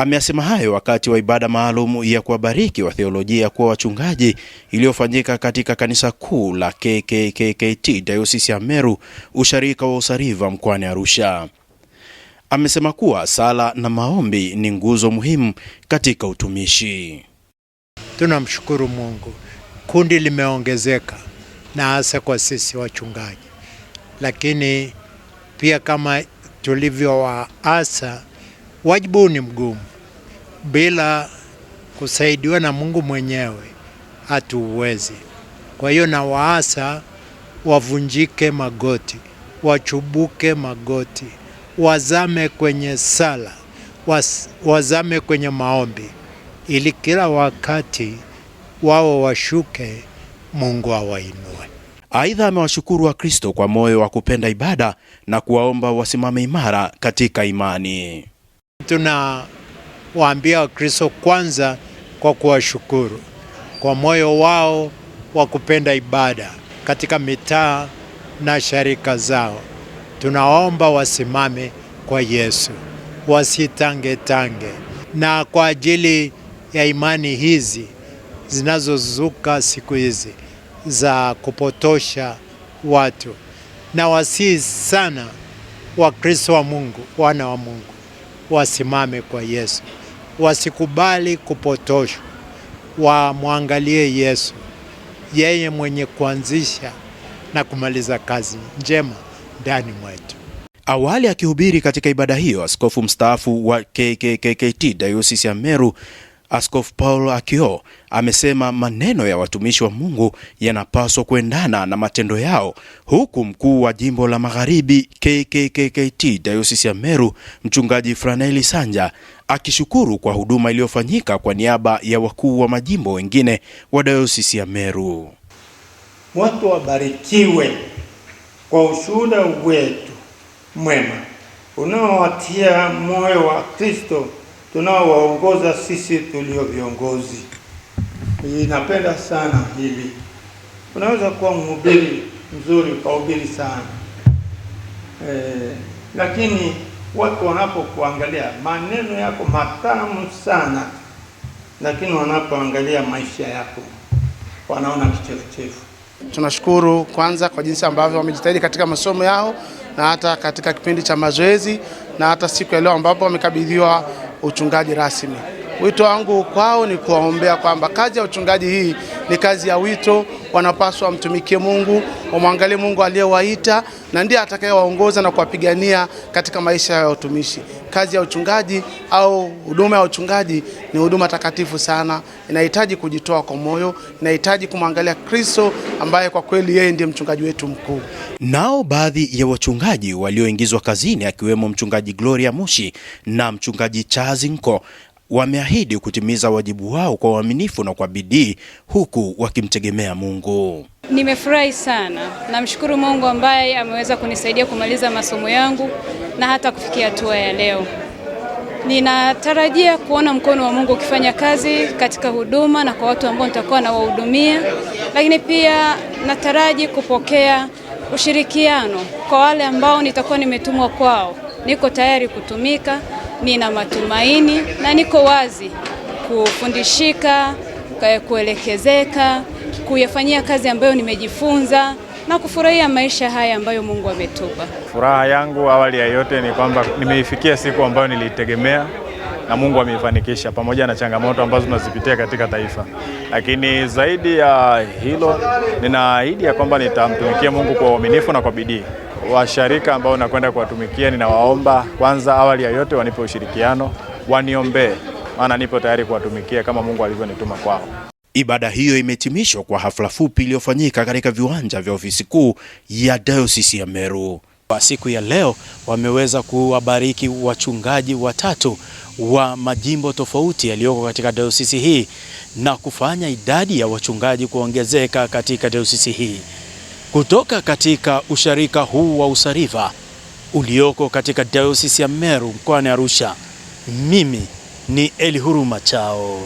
Ameyasema hayo wakati wa ibada maalum ya kuwabariki wa theolojia kuwa wachungaji iliyofanyika katika kanisa kuu la KKKT Dayosisi ya Meru, usharika wa Usariva mkoani Arusha. Amesema kuwa sala na maombi ni nguzo muhimu katika utumishi. Tunamshukuru Mungu. Kundi limeongezeka na hasa kwa sisi wachungaji. Lakini pia kama tulivyowaasa, wajibu ni mgumu. Bila kusaidiwa na Mungu mwenyewe hatuwezi. Kwa hiyo na waasa wavunjike magoti, wachubuke magoti, wazame kwenye sala, wazame kwenye maombi, ili kila wakati wao washuke, Mungu awainue. Aidha, amewashukuru Wakristo kwa moyo wa kupenda ibada na kuwaomba wasimame imara katika imani. Tunawaambia Wakristo kwanza kwa kuwashukuru kwa moyo wao wa kupenda ibada katika mitaa na sharika zao. Tunaomba wasimame kwa Yesu, wasitange, na kwa ajili ya imani hizi zinazozuka siku hizi za kupotosha watu, na wasihi sana Wakristo wa Mungu, wana wa Mungu, wasimame kwa Yesu, wasikubali kupotoshwa, wamwangalie Yesu, yeye mwenye kuanzisha na kumaliza kazi njema ndani mwetu. Awali akihubiri katika ibada hiyo, askofu mstaafu wa KKKT Dayosisi ya Meru, Askofu Paul Akio, amesema maneno ya watumishi wa Mungu yanapaswa kuendana na matendo yao, huku mkuu wa jimbo la Magharibi KKKT Dayosisi ya Meru, Mchungaji Franeli Sanja, akishukuru kwa huduma iliyofanyika kwa niaba ya wakuu wa majimbo wengine wa Dayosisi ya Meru. Watu wabarikiwe kwa ushuhuda wetu mwema unaowatia moyo wa Kristo tunaowaongoza sisi tulio viongozi. Ninapenda sana hili. Unaweza kuwa mhubiri mzuri, ukahubiri sana. Lakini watu wanapokuangalia, maneno yako matamu sana, lakini wanapoangalia maisha yako wanaona kichefuchefu. Tunashukuru kwanza kwa jinsi ambavyo wamejitahidi katika masomo yao na hata katika kipindi cha mazoezi na hata siku ya leo ambapo wamekabidhiwa uchungaji rasmi. Wito wangu kwao ni kuwaombea kwamba kazi ya uchungaji hii ni kazi ya wito, wanapaswa wamtumikie Mungu, wamwangalie Mungu aliyewaita na ndiye atakayewaongoza na kuwapigania katika maisha ya utumishi. Kazi ya uchungaji au huduma ya uchungaji ni huduma takatifu sana, inahitaji kujitoa kwa moyo, inahitaji kumwangalia Kristo ambaye kwa kweli yeye ndiye mchungaji wetu mkuu. Nao baadhi ya wachungaji walioingizwa kazini akiwemo mchungaji Gloria Mushi na mchungaji Chazinko wameahidi kutimiza wajibu wao kwa uaminifu na kwa bidii, huku wakimtegemea Mungu. Nimefurahi sana. Namshukuru Mungu ambaye ameweza kunisaidia kumaliza masomo yangu na hata kufikia hatua ya leo. Ninatarajia kuona mkono wa Mungu ukifanya kazi katika huduma na kwa watu ambao nitakuwa na wahudumia, lakini pia nataraji kupokea ushirikiano kwa wale ambao nitakuwa nimetumwa kwao. Niko tayari kutumika, nina matumaini na niko wazi kufundishika, kuelekezeka, kuyafanyia kazi ambayo nimejifunza na kufurahia maisha haya ambayo Mungu ametupa. Furaha yangu awali ya yote ni kwamba nimeifikia siku ambayo nilitegemea na Mungu ameifanikisha, pamoja na changamoto ambazo tunazipitia katika taifa. Lakini zaidi ya hilo, ninaahidi ya kwamba nitamtumikia Mungu kwa uaminifu na kwa bidii. Washarika ambao nakwenda kuwatumikia, ninawaomba kwanza awali ya yote wanipe ushirikiano, waniombee, maana nipo tayari kuwatumikia kama Mungu alivyonituma kwao. Ibada hiyo imehitimishwa kwa hafla fupi iliyofanyika katika viwanja vya ofisi kuu ya Dayosisi ya Meru. Kwa siku ya leo wameweza kuwabariki wachungaji watatu wa majimbo tofauti yaliyoko katika dayosisi hii na kufanya idadi ya wachungaji kuongezeka katika dayosisi hii. Kutoka katika usharika huu wa Usariva ulioko katika Dayosisi ya Meru mkoani Arusha, mimi ni Elihuruma Chao.